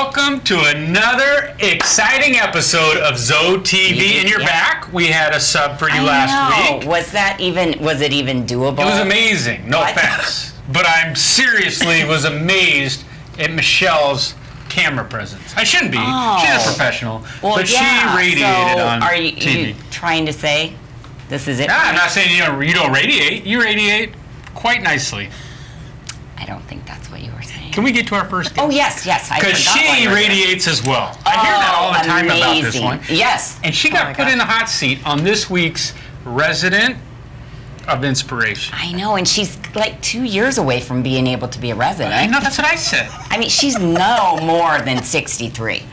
welcome to another exciting episode of ZoeTV. And you're back. We had a sub for you last week. Was it even doable? It was amazing. No offense. But I'm seriously was amazed at Michelle's camera presence. I shouldn't be. She's a professional. Well, but she radiated on TV. You trying to say this is it? No, I'm not saying you don't radiate. You radiate quite nicely. I don't think that's what you were saying. Can we get to our first guest? Oh, yes. Because she radiates as well. I hear that all the time about this one. Yes. And she got put in the hot seat on this week's Resident of Inspiration. I know, and she's like 2 years away from being able to be a resident. I know, that's what I said. I mean, she's no more than 63.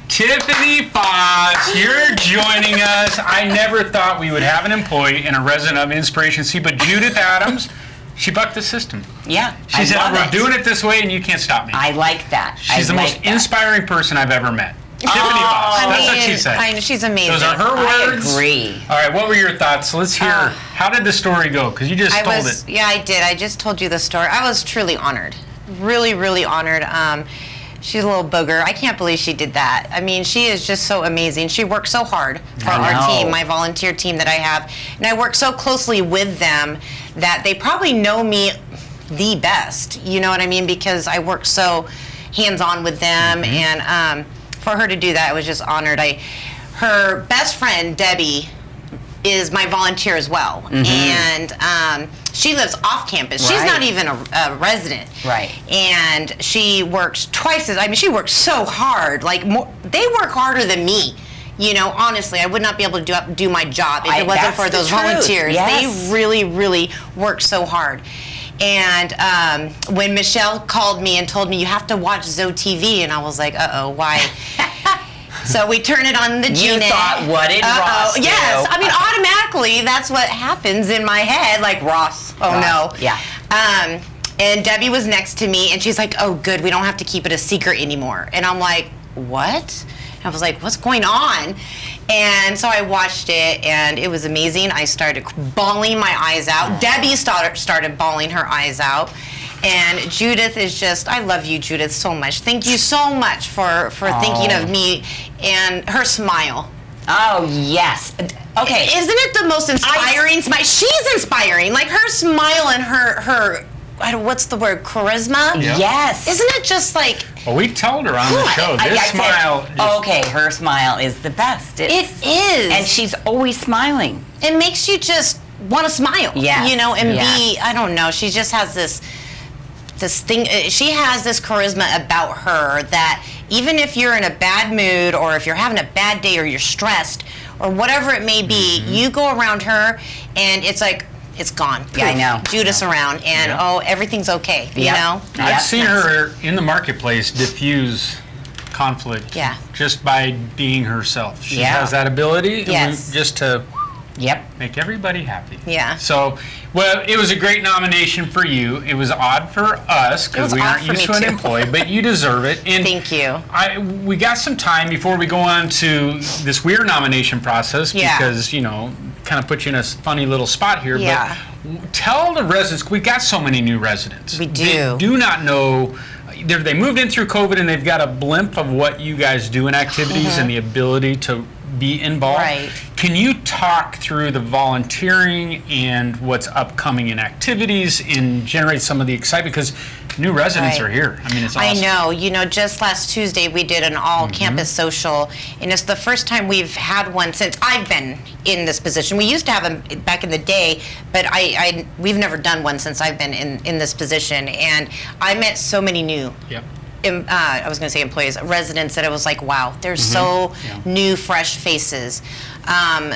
Tiffany Foss, you're joining us. I never thought we would have an employee in a Resident of Inspiration seat, but Judith Adams, she bucked the system. Yeah, She said, we're doing it this way and you can't stop me. I like that. She's the most inspiring person I've ever met. Tiffany Foss, that's what she said. She's amazing. Those are her words. I agree. All right, what were your thoughts? So let's hear, how did the story go? Because you just told it. Yeah, I did. I just told you the story. I was truly honored. Really, really honored. She's a little booger. I can't believe she did that. I mean, she is just so amazing. She works so hard for our team, my volunteer team that I have. And I work so closely with them that they probably know me the best. You know what I mean? Because I work so hands-on with them. And for her to do that, I was just honored. Her best friend, Debbie, is my volunteer as well. And she lives off campus. She's not even a resident. Right. And she works she works so hard. Like, they work harder than me. You know, honestly, I would not be able to do my job if it wasn't for those volunteers. Yes. They really, really work so hard. And when Michelle called me and told me, you have to watch ZoeTV, and I was like, uh-oh, why? So we turn it on the You thought, what did Ross do? Yes, I mean, automatically, that's what happens in my head, like, Ross, no. Yeah. And Debbie was next to me, and she's like, oh, good, we don't have to keep it a secret anymore. And I'm like, what? I was like, what's going on? And so I watched it, and it was amazing. I started bawling my eyes out. Debbie started bawling her eyes out. And Judith is just, I love you, Judith, so much. Thank you so much for thinking of me and her smile. Oh, yes. Okay. Isn't it the most inspiring smile? She's inspiring. Like, her smile and her what's the word, charisma? Yeah. Yes. Isn't it just like... Well, we told her on the show, this smile... her smile is the best. It is. And she's always smiling. It makes you just want to smile. Yes. You know, and be, I don't know, she just has this thing, she has this charisma about her that even if you're in a bad mood or if you're having a bad day or you're stressed or whatever it may be, you go around her and it's like, it's gone. Poof. Yeah, I know. Judith's around, and everything's okay. You know. I've seen her in the marketplace diffuse conflict. Yeah. Just by being herself. She has that ability. Just to. Make everybody happy. Yeah. So, well, it was a great nomination for you. It was odd for us because we aren't used to an employee, but you deserve it. And thank you. We got some time before we go on to this weird nomination process because, you know, kind of put you in a funny little spot here. Yeah. But tell the residents, we got so many new residents. We do. They do not know. They moved in through COVID and they've got a blimp of what you guys do in activities and the ability to be involved. Right. Can you talk through the volunteering and what's upcoming in activities and generate some of the excitement? Because new residents are here. I mean, it's awesome. I know. You know, just last Tuesday we did an all-campus social, and it's the first time we've had one since I've been in this position. We used to have them back in the day, but we've never done one since I've been in this position, and I met so many new. I was going to say employees, residents, that it was like, wow, they're so new, fresh faces.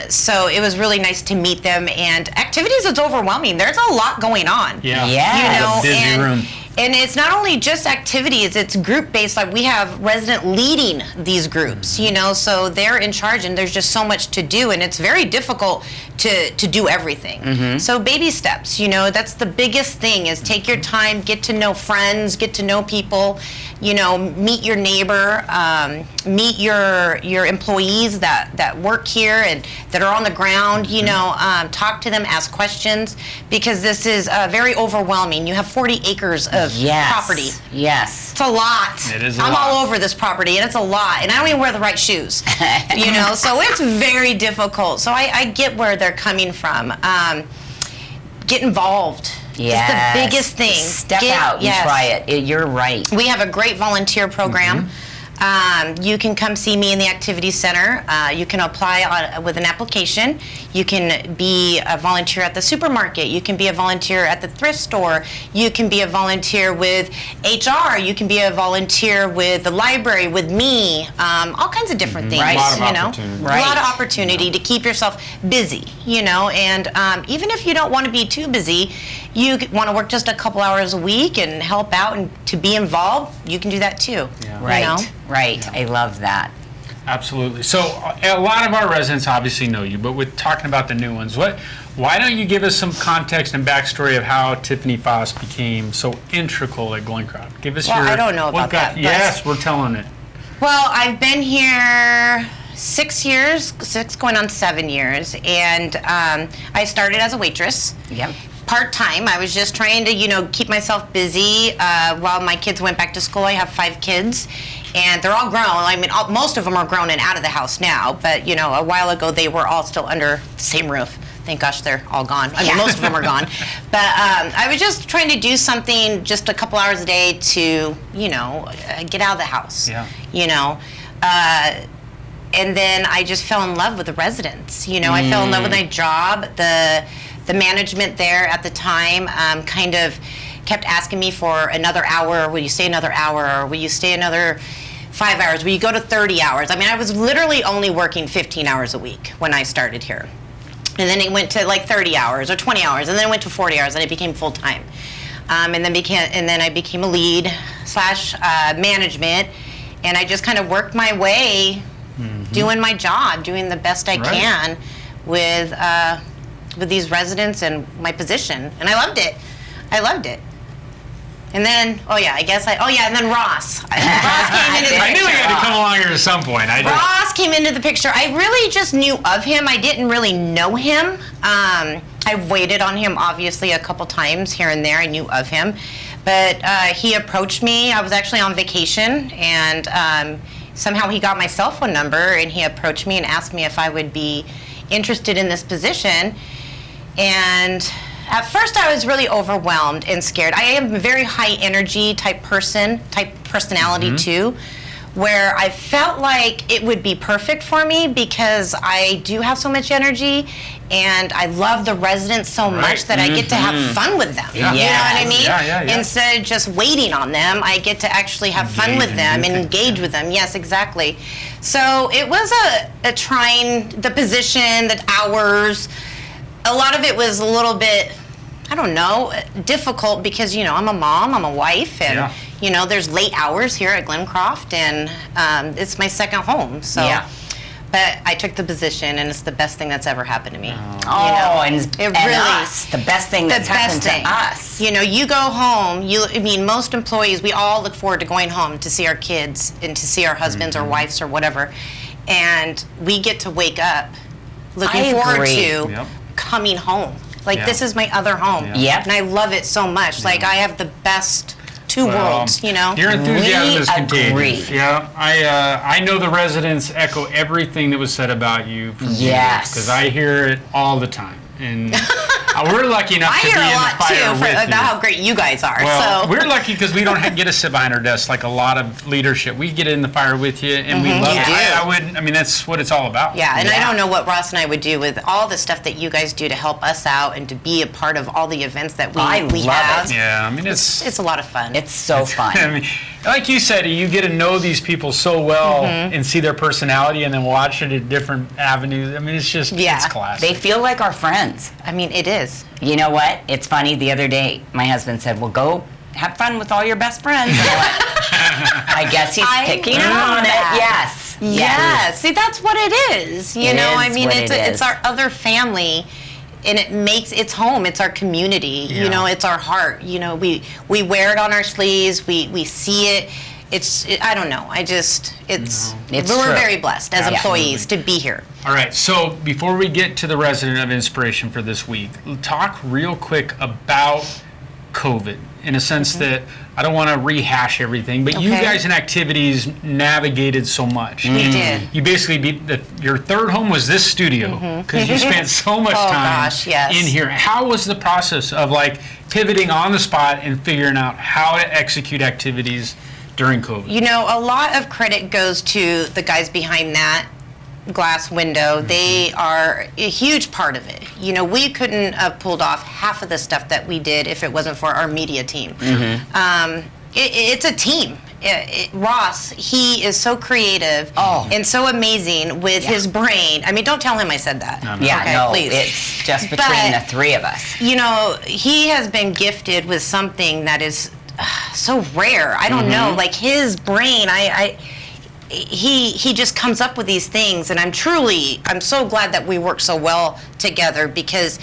So it was really nice to meet them, and activities is overwhelming. There's a lot going on. Yeah. You know, busy room. And it's not only just activities, it's group-based. Like, we have resident leading these groups, you know, so they're in charge, and there's just so much to do, and it's very difficult to do everything. So baby steps, you know, that's the biggest thing, is take your time, get to know friends, get to know people, meet your neighbor, meet your employees that work here and that are on the ground, talk to them, ask questions, because this is very overwhelming. You have 40 acres of property. Yes. It's a lot. It is I'm all over this property, and it's a lot, and I don't even wear the right shoes, so it's very difficult. So I get where they're coming from. Get involved. Yes. It's the biggest thing. Step out and try it. You're right. We have a great volunteer program. You can come see me in the activity center. You can apply with an application. You can be a volunteer at the supermarket. You can be a volunteer at the thrift store. You can be a volunteer with HR. You can be a volunteer with the library, with me. All kinds of different things. A lot of opportunity. A lot of opportunity to keep yourself busy. And even if you don't want to be too busy, you want to work just a couple hours a week and help out and to be involved, you can do that too. Yeah. Right. Right. I love that. Absolutely. So a lot of our residents obviously know you, but with talking about the new ones, why don't you give us some context and backstory of how Tiffany Foss became so integral at Glencroft? Give us I don't know about that. Yes, we're telling it. Well, I've been here 6 years, 6 going on 7 years, and I started as a waitress. Yep. Part-time. I was just trying to, keep myself busy while my kids went back to school. I have 5 kids, and they're all grown. I mean, most of them are grown and out of the house now, but, a while ago they were all still under the same roof. Thank gosh they're all gone. I mean, most of them are gone. But I was just trying to do something just a couple hours a day to, get out of the house. Yeah. And then I just fell in love with the residents. I fell in love with my job. The management there at the time kind of kept asking me for another hour. Will you stay another hour? Or will you stay another 5 hours? Will you go to 30 hours? I mean, I was literally only working 15 hours a week when I started here. And then it went to like 30 hours or 20 hours, and then it went to 40 hours, and it became full time. And then I became a lead / management, and I just kind of worked my way, doing my job, doing the best I can with these residents and my position, and I loved it. And then, and then Ross. Ross came into the picture. I knew he had to come along here at some point. Ross came into the picture. I really just knew of him. I didn't really know him. I've waited on him, obviously, a couple times here and there. I knew of him. But he approached me. I was actually on vacation, and somehow he got my cell phone number, and he approached me and asked me if I would be interested in this position. And at first I was really overwhelmed and scared. I am a very high energy type personality too, where I felt like it would be perfect for me because I do have so much energy and I love the residents so much that I get to have fun with them. Yeah. You know what I mean? Yeah. Instead of just waiting on them, I get to actually have fun with them and engage with them. Yes, exactly. So it was a trying, the position, the hours. A lot of it was a little bit, I don't know, difficult because, I'm a mom, I'm a wife, and, there's late hours here at Glencroft, and it's my second home. So, but I took the position, and it's the best thing that's ever happened to me. Us, the best thing that's happened to us. You go home, most employees, we all look forward to going home to see our kids and to see our husbands or wives or whatever, and we get to wake up looking forward to coming home. This is my other home. And I love it so much. Like, I have the best two worlds, Your enthusiasm is contagious. Yeah. I know the residents echo everything that was said about you from because I hear it all the time. And we're lucky enough to be in the fire I hear a lot, too, about how great you guys are. Well, we're lucky because we don't get to sit behind our desks like a lot of leadership. We get in the fire with you, and we love it. That's what it's all about. Yeah, and I don't know what Ross and I would do with all the stuff that you guys do to help us out and to be a part of all the events that we have. Yeah, it's a lot of fun. It's so fun. Like you said, you get to know these people so well and see their personality and then watch it at different avenues. It's just, it's classic. They feel like our friends. It is. You know what? It's funny. The other day, my husband said, well, go have fun with all your best friends. I guess he's picking up on it. Yes. Yes. See, that's what it is. It's our other family. And it's home. It's our community. It's our heart. We wear it on our sleeves. We see it. I don't know. It's we're true. very blessed as employees to be here. All right, so before we get to the resident of inspiration for this week, talk real quick about COVID in a sense that I don't want to rehash everything, but you guys in activities navigated so much. We did. You basically your third home was this studio because you spent so much time in here. How was the process of like pivoting on the spot and figuring out how to execute activities during COVID? You know, a lot of credit goes to the guys behind that glass window. They are a huge part of it. You know, we couldn't have pulled off half of the stuff that we did if it wasn't for our media team. It's a team. Ross, he is so creative and so amazing with his brain. I mean, don't tell him I said that. Please. It's just between the three of us. You know, he has been gifted with something that is so rare. I don't know, like his brain, he just comes up with these things, and I'm so glad that we work so well together because,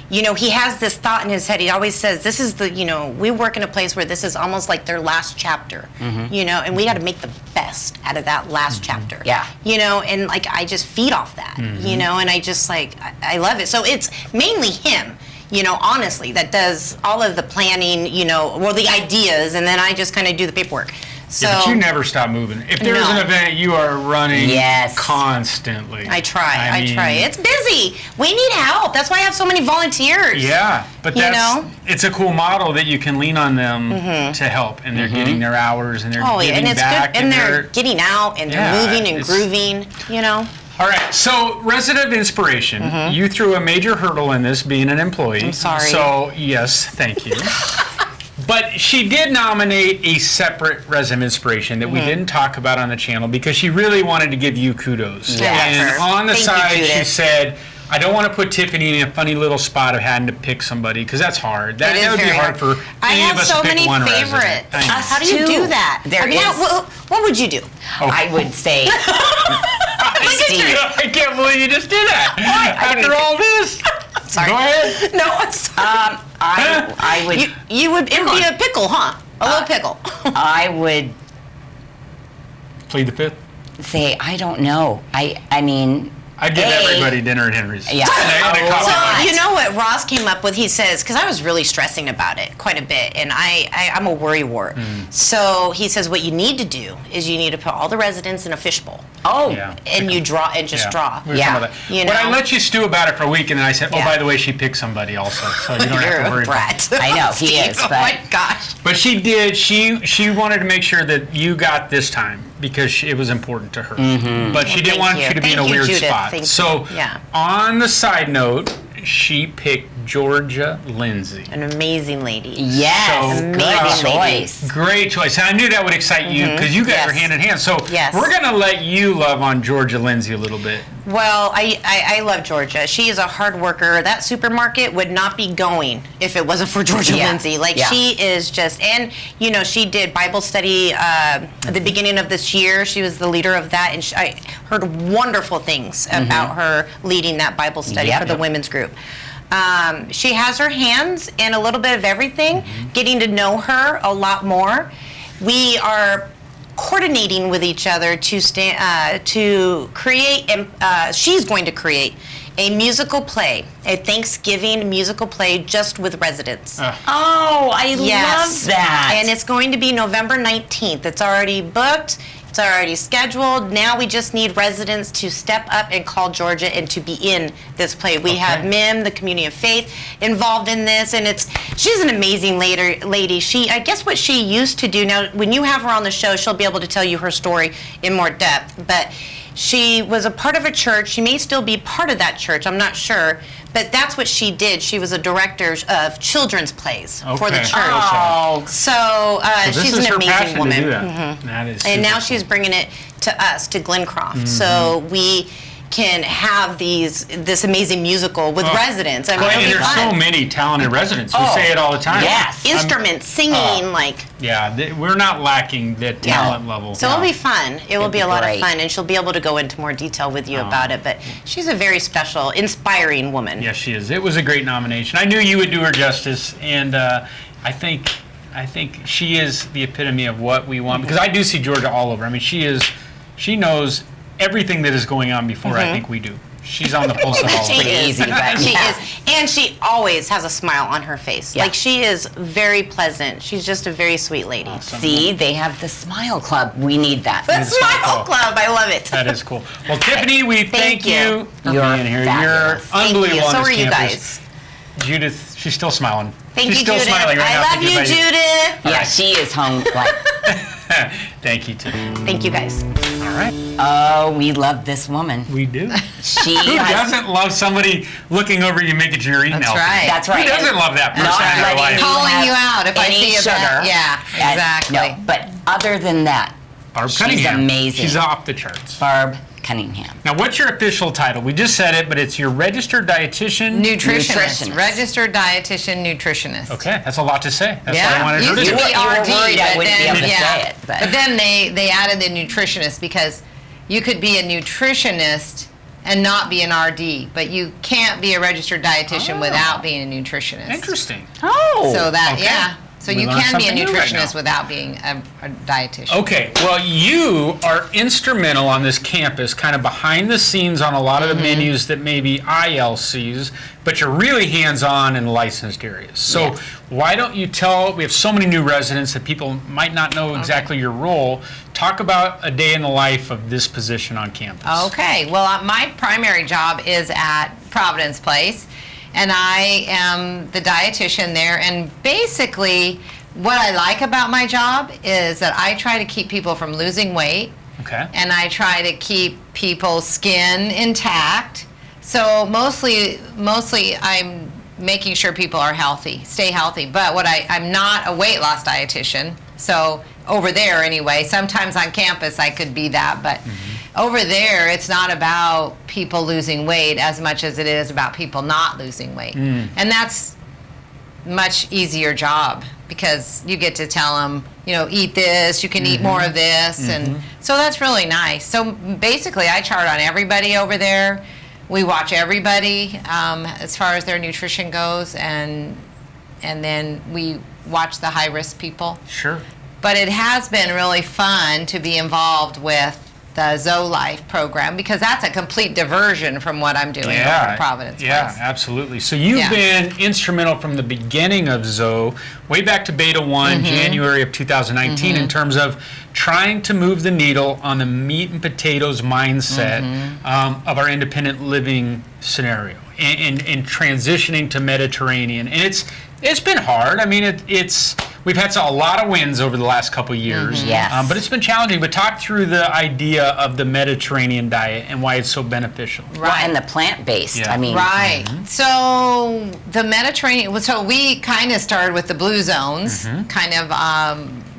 you know, he has this thought in his head. He always says, this is we work in a place where this is almost like their last chapter, you know, and we got to make the best out of that last chapter. Yeah. You know, and like, I just feed off that, you know, and I just like, I love it. So it's mainly him, you know, honestly, that does all of the planning, you know, well, the ideas, and then I just kind of do the paperwork. So, but you never stop moving. If there's an event, you are running constantly. I try. It's busy. We need help. That's why I have so many volunteers. Yeah, but it's a cool model that you can lean on them to help, and they're getting their hours, and they're giving and it's back. Good, and they're getting out, and they're moving and grooving, you know. All right, so resident of inspiration, you threw a major hurdle in this being an employee. I'm sorry. So, yes, thank you. But she did nominate a separate resident of inspiration that we didn't talk about on the channel because she really wanted to give you kudos. And on the side, she said, I don't want to put Tiffany in a funny little spot of having to pick somebody because that's hard. That would be hard for any of us to pick one resident. I have so many favorites. How do you do that? What would you do? I would say... I can't believe you just did that. After all this. Sorry. Go ahead. No, I'm sorry. I would... You would... It would be a pickle, huh? A little pickle. I would... Plead the fifth? Say, I don't know. I mean... I'd give everybody dinner at Henry's. Yeah. So, you know what Ross came up with? He says, because I was really stressing about it quite a bit, and I'm a worrywart. So he says, what you need to do is you need to put all the residents in a fishbowl. And you draw, and just draw. You know? But I let you stew about it for a week, and then I said, oh, by the way, she picked somebody also, so you don't have to worry about it. I know, he is. Oh, my gosh. But she did. She wanted to make sure that you got this time because it was important to her. But she didn't want you to be in a weird spot. So, on the side note, she picked Georgia Lindsay. An amazing lady. Yes, so, good choice. Great choice. And I knew that would excite you because you guys are hand in hand. So we're going to let you love on Georgia Lindsay a little bit. Well, I love Georgia. She is a hard worker. That supermarket would not be going if it wasn't for Georgia Lindsay. Like she is just, and you know, she did Bible study at the beginning of this year. She was the leader of that, and I heard wonderful things about her leading that Bible study for the women's group. She has her hands in a little bit of everything, getting to know her a lot more. We are coordinating with each other to create, she's going to create a musical play, a Thanksgiving musical play just with residents. Oh, I love that. And it's going to be November 19th. It's already booked. It's already scheduled. Now we just need residents to step up and call Georgia and to be in this play. We have MIM, the Community of Faith, involved in this, and she's an amazing lady. I guess what she used to do, now when you have her on the show, she'll be able to tell you her story in more depth, but she was a part of a church. She may still be part of that church, I'm not sure, but that's what she did. She was a director of children's plays for the church. So she's an amazing woman. To do that. That is and now cool. she's bringing it to us, to Glencroft. So we can have this amazing musical with residents. I mean, and there's so many talented residents. We say it all the time. Yes. Instruments, singing, we're not lacking the talent level. So it'll be fun. It will be a lot of fun, and she'll be able to go into more detail with you about it. But she's a very special, inspiring woman. Yes, she is. It was a great nomination. I knew you would do her justice, and I think I think she is the epitome of what we want, because I do see Georgia all over. I mean, she knows everything that is going on before I think we do. She's on the pulse of all of Pretty it. easy, but She yeah. is, and she always has a smile on her face. Yeah. Like, she is very pleasant. She's just a very sweet lady. Awesome. See, they have the Smile Club. We need that. The That's so Smile cool. Club, I love it. That is cool. Well, Tiffany, we thank you. you for You're being here. fabulous. You're Thank unbelievable you. on So this are you campus. guys. Judith, she's still smiling. Thank she's you, still Judith. smiling right now. I love you, thinking about Judith. Yeah, she is home. Like, Thank you, Tiffany. Thank you, guys. All right. oh, we love this woman. We do. She Who has doesn't love somebody looking over you making sure you're eating That's healthy? right. That's right. Who doesn't And love that person not in their letting life? Calling have you out if I any see a sugar. bad. Yeah, exactly. No, but other than that, Barb she's Cunningham. amazing. She's off the charts. Barb Cunningham. Now, what's your official title? We just said it, but it's your registered dietitian. Nutritionist. Nutritionist. Registered dietitian nutritionist. Okay, that's a lot to say. That's Yeah, why I wanted her to used do to it. be You were RD, worried I but wouldn't be then, able to yeah. say it, but- then they added the nutritionist, because you could be a nutritionist and not be an RD, but you can't be a registered dietitian Oh. without being a nutritionist. Interesting. Oh. So that, Okay. yeah. So We you learned can be a something new right nutritionist now. without being a dietitian. Okay, well, you are instrumental on this campus, kind of behind the scenes on a lot of the menus that maybe IL sees, but you're really hands-on in licensed areas. So Yes. why don't you tell, we have so many new residents that people might not know exactly your role. Talk about a day in the life of this position on campus. Okay, well, my primary job is at Providence Place, and I am the dietitian there. And basically, what I like about my job is that I try to keep people from losing weight, Okay. and I try to keep people's skin intact. So mostly I'm making sure people are healthy, stay healthy. But I'm not a weight loss dietitian. So over there anyway, sometimes on campus I could be that, but over there it's not about people losing weight as much as it is about people not losing weight. And that's much easier job, because you get to tell them, eat this, you can eat more of this, and so that's really nice. So basically I chart on everybody over there. We watch everybody as far as their nutrition goes, and then we watch the high-risk people. Sure. But it has been really fun to be involved with the Zoe Life program, because that's a complete diversion from what I'm doing over at Providence Yeah, Place. absolutely. So you've Yeah. been instrumental from the beginning of Zoe, way back to Beta 1, January of 2019, in terms of trying to move the needle on the meat and potatoes mindset of our independent living scenario, and transitioning to Mediterranean. And it's been hard. I mean, we've had a lot of wins over the last couple of years. Yes. But it's been challenging. But talk through the idea of the Mediterranean diet and why it's so beneficial. Well, and the plant-based. Yeah. I mean, Right. So the Mediterranean, so we kind of started with the blue zones, kind of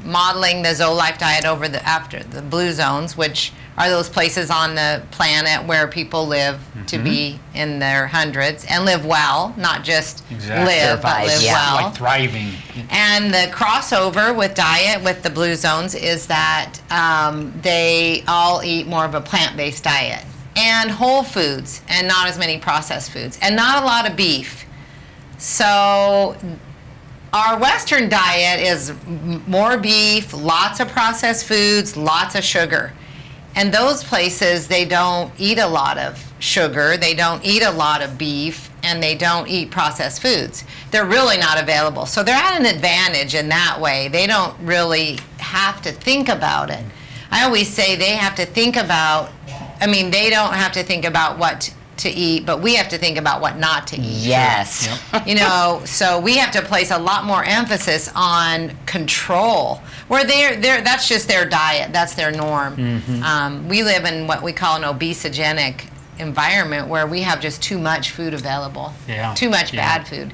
modeling the Zoe Life diet after the blue zones, which are those places on the planet where people live to be in their hundreds and live well, not just Exactly. live, but Survive, live yeah. well. Like thriving. And the crossover with diet with the blue zones is that they all eat more of a plant-based diet and whole foods and not as many processed foods and not a lot of beef. So our Western diet is more beef, lots of processed foods, lots of sugar. And those places, they don't eat a lot of sugar, they don't eat a lot of beef, and they don't eat processed foods. They're really not available. So they're at an advantage in that way. They don't really have to think about it. I always say they have to think about, they don't have to think about what to eat, but we have to think about what not to eat. yes. So we have to place a lot more emphasis on control. Where that's just their diet, that's their norm. We live in what we call an obesogenic environment, where we have just too much food available, too much bad food.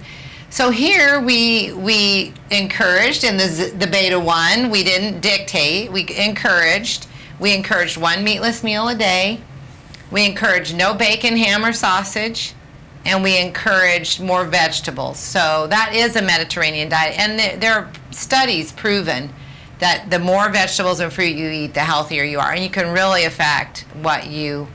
So here we encouraged in the Beta 1. We didn't dictate. We encouraged one meatless meal a day. We encouraged no bacon, ham, or sausage, and we encouraged more vegetables. So that is a Mediterranean diet, and there are studies proven that the more vegetables and fruit you eat, the healthier you are, and you can really affect what your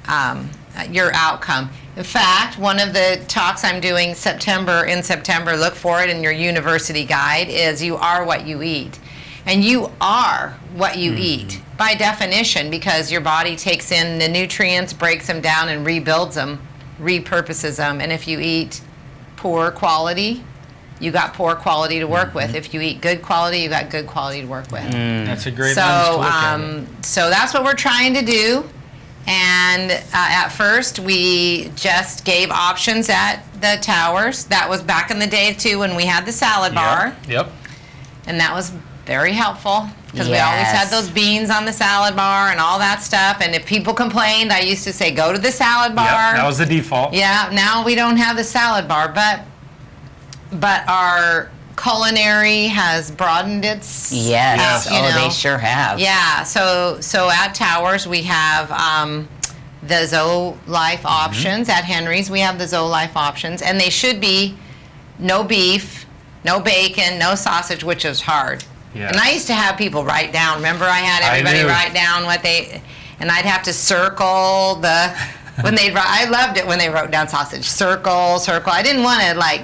outcome. In fact, one of the talks I'm doing in September, look for it in your university guide, is you are what you eat. And you are what you eat by definition, because your body takes in the nutrients, breaks them down, and rebuilds them, repurposes them. And if you eat poor quality, you got poor quality to work with. If you eat good quality, you got good quality to work with. That's a great lens to look at it. So that's what we're trying to do. And at first, we just gave options at the towers. That was back in the day, too, when we had the salad bar. Yep. And that was very helpful, because we always had those beans on the salad bar and all that stuff. And if people complained, I used to say, go to the salad bar. Yep, that was the default. Yeah, now we don't have the salad bar, but our culinary has broadened its. Yes. They sure have. Yeah. So at Towers we have the Zoe Life options. At Henry's we have the Zoe Life options, and they should be no beef, no bacon, no sausage, which is hard. Yes. And I used to have people write down. Remember, I had everybody write down what they, and I'd have to circle the when they. I loved it when they wrote down sausage. Circle. I didn't want to like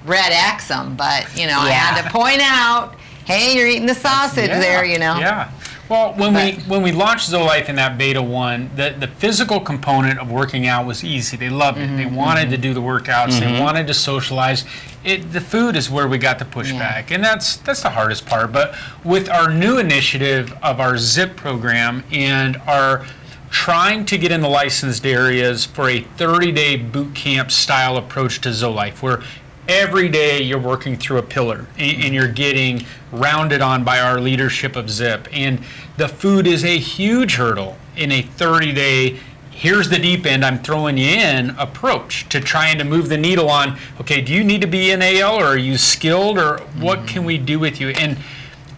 red X them, but I had to point out, hey, you're eating the sausage there, Yeah. Well, when we launched ZoeLife in that beta 1, the physical component of working out was easy. They loved it. They wanted to do the workouts. They wanted to socialize. The food is where we got the pushback, and that's the hardest part. But with our new initiative of our ZIP program and our trying to get in the licensed areas for a 30-day boot camp style approach to ZoeLife, where every day you're working through a pillar and you're getting rounded on by our leadership of ZIP. And the food is a huge hurdle in a 30-day, here's the deep end, I'm throwing you in approach to trying to move the needle on, okay, do you need to be in AL, or are you skilled, or what can we do with you? And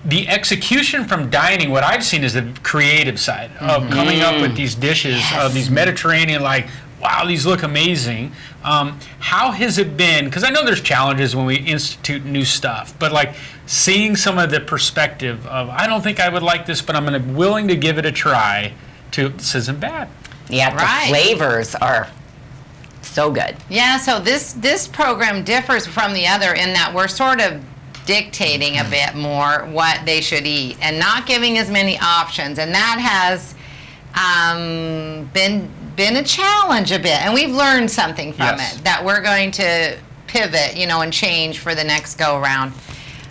the execution from dining, what I've seen is the creative side of coming up with these dishes of these Mediterranean, like, wow, these look amazing. How has it been? Because I know there's challenges when we institute new stuff, but like seeing some of the perspective of, I don't think I would like this, but I'm willing to give it a try, to this isn't bad. Yeah, the flavors are so good. Yeah, so this program differs from the other in that we're sort of dictating a bit more what they should eat and not giving as many options, and that has been a challenge a bit, and we've learned something from it that we're going to pivot, and change for the next go around.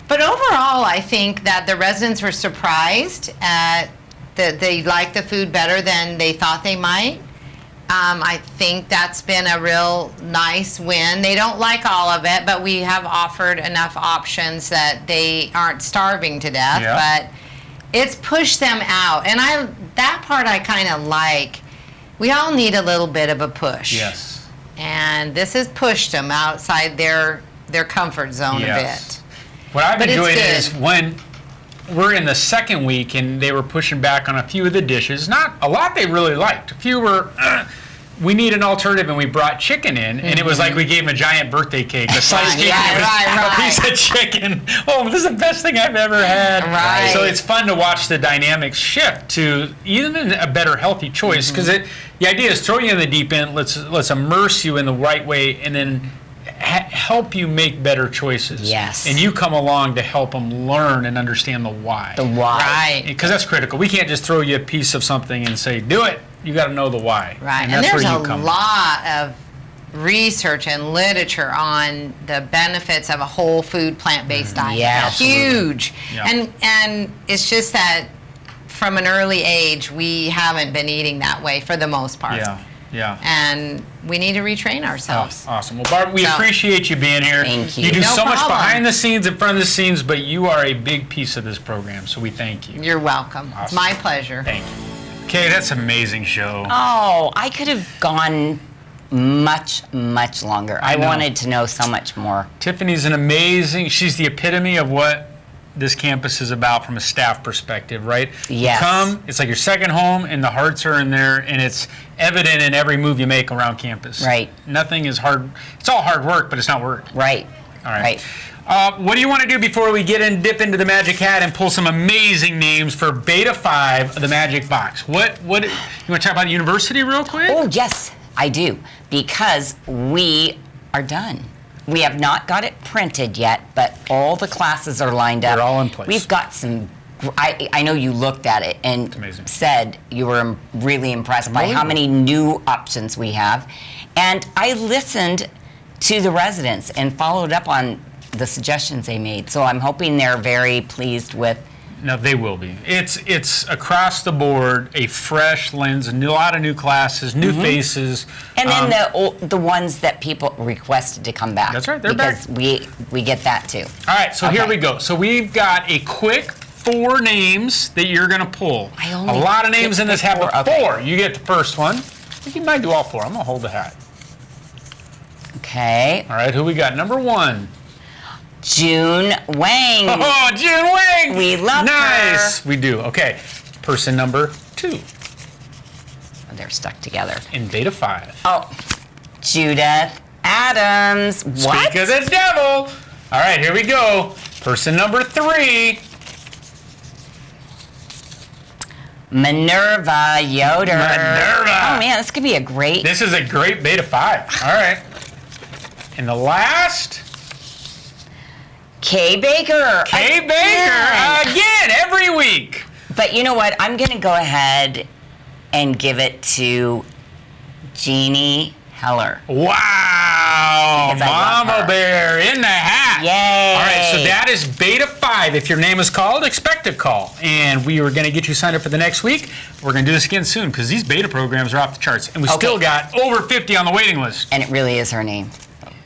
But overall, I think that the residents were surprised that they liked the food better than they thought they might. I think that's been a real nice win. They don't like all of it, but we have offered enough options that they aren't starving to death. But it's pushed them out, and that part I kind of like. We all need a little bit of a push. Yes. And this has pushed them outside their comfort zone a bit. What I've enjoyed is when we're in the second week and they were pushing back on a few of the dishes. Not a lot they really liked. A few were, we need an alternative, and we brought chicken in, and it was like we gave them a giant birthday cake, a sliced cake, a piece of chicken. Oh, this is the best thing I've ever had. Right. So it's fun to watch the dynamics shift to even a better, healthy choice, because the idea is throw you in the deep end, let's immerse you in the right way, and then help you make better choices. Yes. And you come along to help them learn and understand the why. The why. Right. Because that's critical. We can't just throw you a piece of something and say, do it. You got to know the why. Right. And And that's there's where a you come. lot of research and literature on the benefits of a whole food plant-based diet. Yeah, huge. Yeah. And it's just that from an early age we haven't been eating that way for the most part. Yeah. And we need to retrain ourselves. Awesome. Well, Barb, we appreciate you being here. Thank you. You do No so much problem. behind the scenes, in front of the scenes, but you are a big piece of this program, so we thank you. You're welcome. It's Awesome. my pleasure. Thank you. Okay, that's an amazing show. Oh, I could have gone much, much longer. I know. wanted to know so much more. Tiffany's she's the epitome of what this campus is about from a staff perspective, right? Yes. You come, it's like your second home, and the hearts are in there, and it's evident in every move you make around campus. Right. Nothing is hard. It's all hard work, but it's not work. Right. All right. What do you want to do before we dip into the Magic Hat and pull some amazing names for Beta 5 of the Magic Box? You want to talk about the university real quick? Oh, yes. I do, because we are done. We have not got it printed yet, but all the classes are lined up. They're all in place. We've got some. I know you looked at it and amazing. said you were really impressed by how many new options we have. And I listened to the residents and followed up on the suggestions they made. So I'm hoping they're very pleased with. No, they will be. It's across the board, a fresh lens, a lot of new classes, new faces. And then the ones that people requested to come back. That's right, they're because back. we get that too. All right, so here we go. So we've got a quick 4 names that you're going to pull. I A only lot of names get in this the hat, four. but Okay. 4. You get the first one. I think you might do all 4. I'm going to hold the hat. Okay. All right, who we got? Number 1. June Wang. Oh, June Wang! We love nice. her. We do. Okay, person number 2 They're stuck together. in beta 5. Oh, Judith Adams. What? Speak of the devil. All right, here we go. Person number 3. Minerva Yoder. Minerva. Oh man, this could be a great. This is a great beta 5. All right. And the last, Kay Baker. Kay Baker. Again. Again, every week. But you know what? I'm going to go ahead and give it to Jeannie Heller. Wow. Because I love Mama her. Bear in the hat. Yay. All right, so that is beta 5. If your name is called, expect a call. And we are going to get you signed up for the next week. We're going to do this again soon because these beta programs are off the charts. And we still got over 50 on the waiting list. And it really is her name.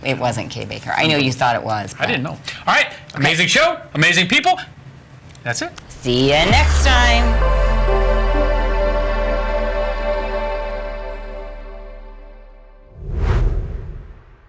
It wasn't Kay Baker. I know you thought it was. I didn't know. All right, amazing show, amazing people. That's it. See you next time.